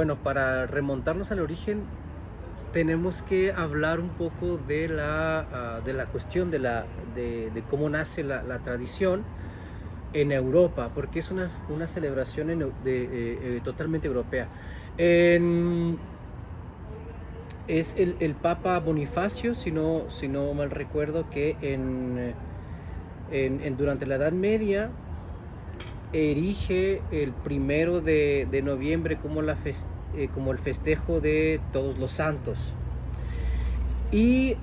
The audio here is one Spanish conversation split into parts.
Bueno, para remontarnos al origen, tenemos que hablar un poco de la cuestión de cómo nace la tradición en Europa, porque es una celebración totalmente europea. En- es el Papa Bonifacio, si no mal recuerdo, que durante la Edad Media erige el primero de noviembre como, como el festejo de Todos los Santos. Y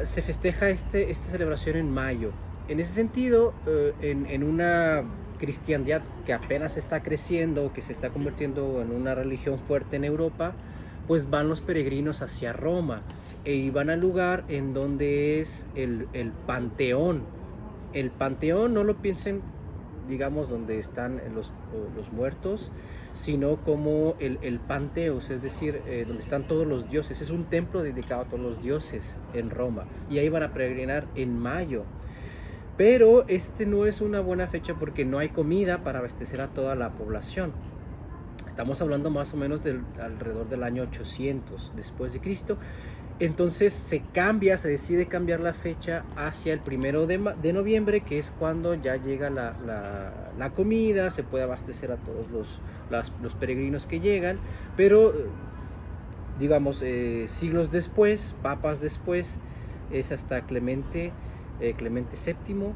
se festeja esta celebración en mayo. En ese sentido, en una cristiandad que apenas está creciendo, que se está convirtiendo en una religión fuerte en Europa, pues van los peregrinos hacia Roma y van al lugar en donde es el Panteón. El Panteón, no lo piensen, digamos, donde están los muertos, sino como el Panteos, es decir, donde están todos los dioses. Es un templo dedicado a todos los dioses en Roma, y ahí van a peregrinar en mayo. Pero este no es una buena fecha porque no hay comida para abastecer a toda la población. Estamos hablando más o menos alrededor del año 800 después de Cristo. Entonces se decide cambiar la fecha hacia el primero de noviembre, que es cuando ya llega la comida, se puede abastecer a todos los peregrinos que llegan, pero digamos, siglos después, papas después, es hasta Clemente VII,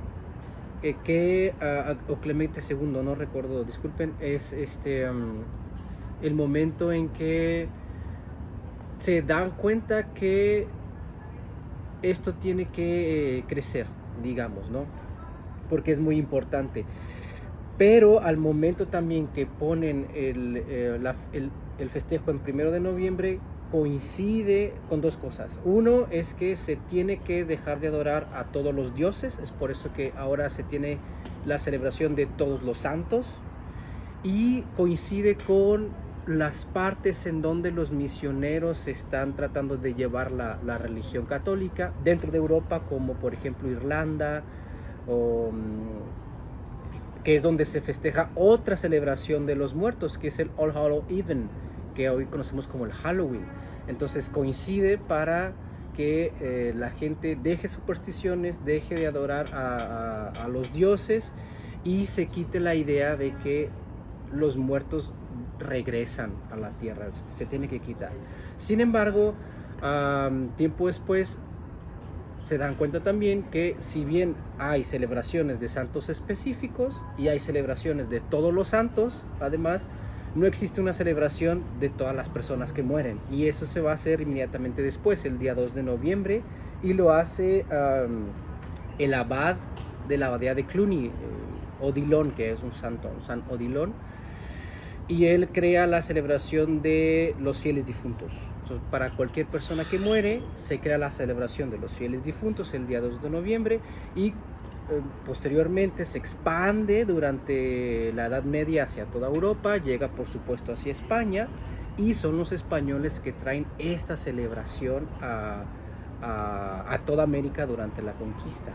o Clemente II, no recuerdo, disculpen, es el momento en que se dan cuenta que esto tiene que crecer, digamos, ¿no? Porque es muy importante. Pero al momento también que ponen el festejo en primero de noviembre, coincide con dos cosas. Uno es que se tiene que dejar de adorar a todos los dioses, es por eso que ahora se tiene la celebración de Todos los Santos, y coincide con las partes en donde los misioneros están tratando de llevar la religión católica dentro de Europa, como por ejemplo Irlanda, o, que es donde se festeja otra celebración de los muertos, que es el All Hallow Even, que hoy conocemos como el Halloween. Entonces coincide para que la gente deje supersticiones, deje de adorar a los dioses, y se quite la idea de que los muertos regresan a la tierra. Se tiene que quitar. Sin embargo, tiempo después se dan cuenta también que, si bien hay celebraciones de santos específicos y hay celebraciones de todos los santos, además no existe una celebración de todas las personas que mueren, y eso se va a hacer inmediatamente después, el día 2 de noviembre, y lo hace el abad de la abadía de Cluny, Odilon, que es un santo, un San Odilon, y él crea la celebración de los fieles difuntos. Entonces, para cualquier persona que muere, se crea la celebración de los fieles difuntos el día 2 de noviembre, y posteriormente se expande durante la Edad Media hacia toda Europa, llega por supuesto hacia España, y son los españoles que traen esta celebración a toda América durante la conquista.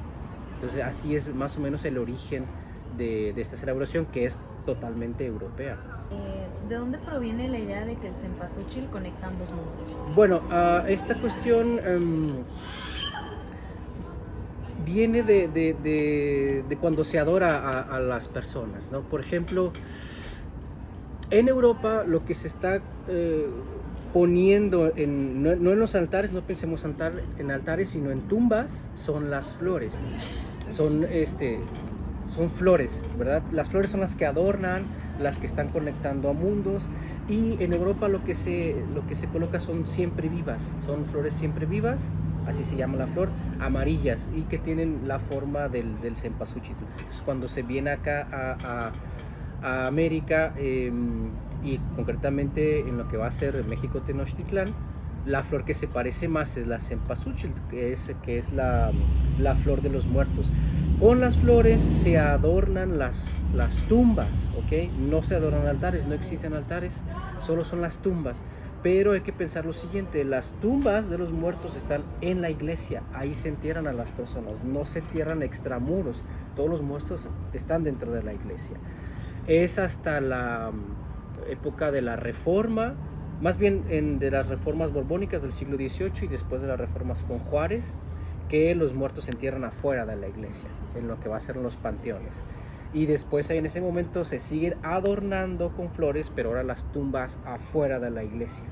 Entonces así es más o menos el origen de esta celebración, que es totalmente europea. ¿De dónde proviene la idea de que el cempasúchil conecta ambos mundos? Bueno, esta cuestión viene de cuando se adora a las personas, ¿no? Por ejemplo, en Europa lo que se está poniendo no en los altares, no pensemos en altares, sino en tumbas, son las flores. Son, son flores, ¿verdad? Las flores son las que adornan, las que están conectando a mundos, y en Europa lo que se coloca son siempre vivas, son flores siempre vivas, así se llama la flor, amarillas, y que tienen la forma del cempasúchil. Entonces, cuando se viene acá a América, y concretamente en lo que va a ser México Tenochtitlán, la flor que se parece más es la cempasúchil, que es la flor de los muertos. Con las flores se adornan las tumbas, ¿ok? No se adornan altares, no existen altares, solo son las tumbas. Pero hay que pensar lo siguiente: las tumbas de los muertos están en la iglesia, ahí se entierran a las personas, no se entierran extramuros, todos los muertos están dentro de la iglesia. Es hasta la época de la Reforma más bien de las reformas borbónicas del siglo XVIII y después de las reformas con Juárez, que los muertos se entierran afuera de la iglesia, en lo que va a ser los panteones. Y después ahí en ese momento se siguen adornando con flores, pero ahora las tumbas afuera de la iglesia.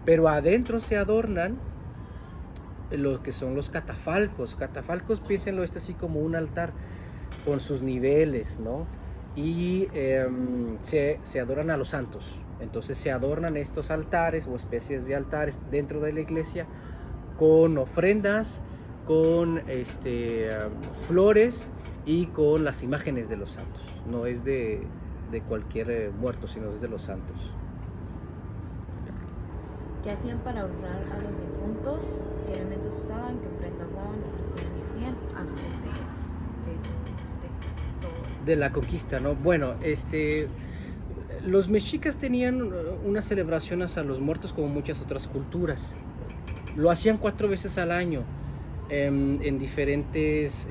Pero adentro se adornan lo que son los catafalcos. Catafalcos, piénsenlo esto así como un altar con sus niveles, ¿no? Y se adoran a los santos. Entonces se adornan estos altares o especies de altares dentro de la iglesia con ofrendas, con flores y con las imágenes de los santos. No es de cualquier muerto, sino es de los santos. ¿Qué hacían para honrar a los difuntos? ¿Qué elementos usaban? ¿Qué ofrendas daban, ofrecían y hacían antes de todo esto? De la conquista, ¿no? Bueno, los mexicas tenían unas celebraciones a los muertos como muchas otras culturas. Lo hacían 4 veces al año, en diferentes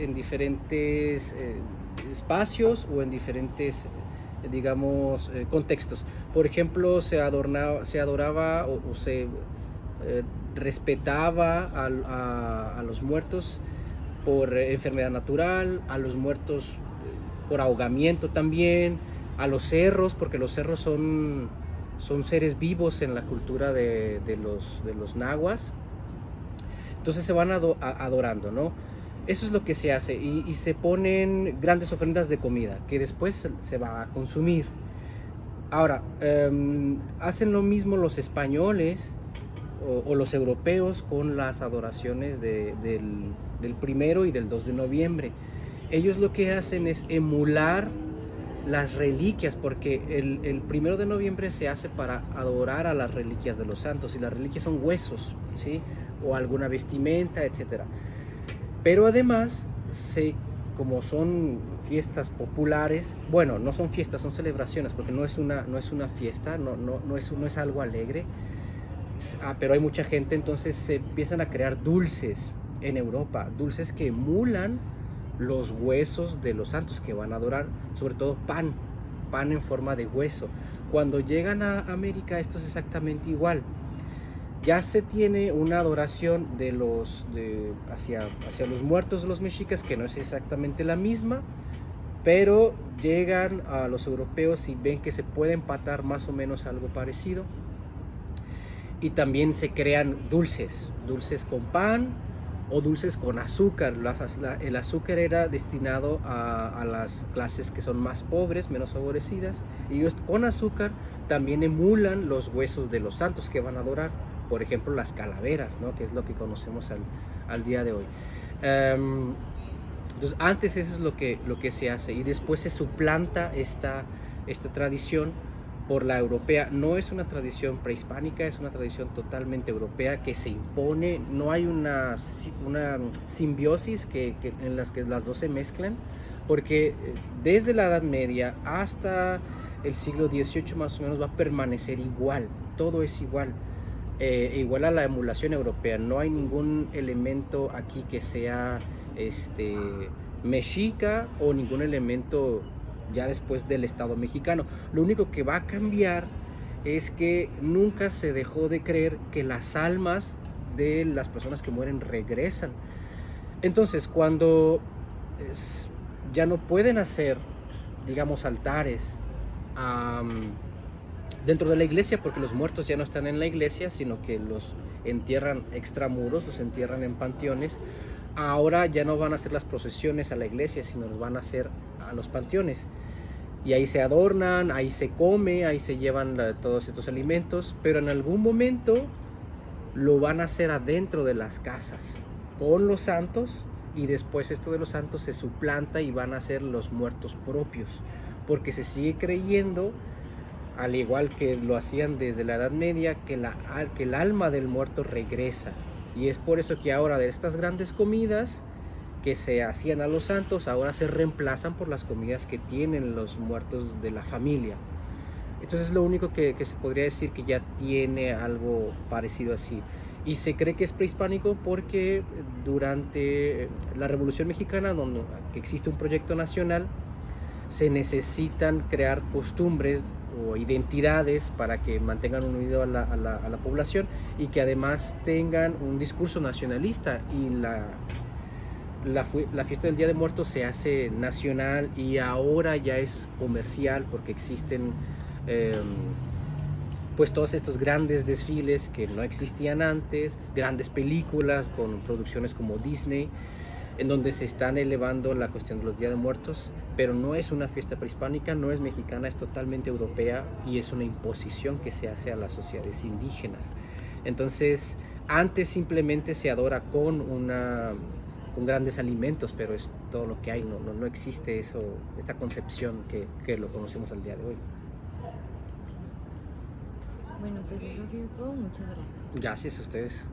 espacios o en diferentes, digamos, contextos. Por ejemplo, se adoraba o se respetaba a los muertos por enfermedad natural, a los muertos por ahogamiento también, a los cerros, porque los cerros son seres vivos en la cultura de los nahuas. Entonces se van adorando, ¿no? Eso es lo que se hace y se ponen grandes ofrendas de comida que después se va a consumir. Ahora, hacen lo mismo los españoles o los europeos con las adoraciones del 1 y del 2 de noviembre. Ellos lo que hacen es emular las reliquias, porque el 1 de noviembre se hace para adorar a las reliquias de los santos, y las reliquias son huesos, ¿sí? O alguna vestimenta, etcétera. Pero además, como son fiestas populares, bueno, no son fiestas, son celebraciones, porque no es una fiesta, no es algo alegre, pero hay mucha gente, entonces se empiezan a crear dulces en Europa, dulces que emulan los huesos de los santos que van a adorar, sobre todo pan en forma de hueso. Cuando llegan a América, esto es exactamente igual. Ya se tiene una adoración hacia los muertos de los mexicas, que no es exactamente la misma, pero llegan a los europeos y ven que se puede empatar más o menos algo parecido. Y también se crean dulces con pan o dulces con azúcar. El azúcar era destinado a las clases que son más pobres, menos favorecidas, y ellos con azúcar también emulan los huesos de los santos que van a adorar. Por ejemplo, las calaveras, ¿no? Que es lo que conocemos al día de hoy. Entonces, antes eso es lo que se hace, y después se suplanta esta tradición por la europea. No es una tradición prehispánica, es una tradición totalmente europea que se impone. No hay una simbiosis en las que las dos se mezclan, porque desde la Edad Media hasta el siglo XVIII más o menos va a permanecer igual, todo es igual. Igual a la emulación europea. No hay ningún elemento aquí que sea mexica o ningún elemento ya después del Estado mexicano. Lo único que va a cambiar es que nunca se dejó de creer que las almas de las personas que mueren regresan. Entonces, cuando ya no pueden hacer, digamos, altares dentro de la iglesia, porque los muertos ya no están en la iglesia, sino que los entierran extramuros, los entierran en panteones. Ahora ya no van a hacer las procesiones a la iglesia, sino los van a hacer a los panteones. Y ahí se adornan, ahí se come, ahí se llevan todos estos alimentos, pero en algún momento lo van a hacer adentro de las casas, con los santos, y después esto de los santos se suplanta y van a ser los muertos propios, porque se sigue creyendo, al igual que lo hacían desde la Edad Media, que el alma del muerto regresa. Y es por eso que ahora de estas grandes comidas que se hacían a los santos, ahora se reemplazan por las comidas que tienen los muertos de la familia. Entonces es lo único que se podría decir que ya tiene algo parecido así. Y se cree que es prehispánico porque durante la Revolución Mexicana, donde existe un proyecto nacional, se necesitan crear costumbres o identidades para que mantengan unido a la población y que además tengan un discurso nacionalista. Y la fiesta del Día de Muertos se hace nacional y ahora ya es comercial porque existen pues todos estos grandes desfiles que no existían antes, grandes películas con producciones como Disney, en donde se están elevando la cuestión de los Días de Muertos, pero no es una fiesta prehispánica, no es mexicana, es totalmente europea y es una imposición que se hace a las sociedades indígenas. Entonces, antes simplemente se adora con grandes alimentos, pero es todo lo que hay, no existe eso, esta concepción que lo conocemos al día de hoy. Bueno, pues eso ha sido todo. Muchas gracias. Gracias a ustedes.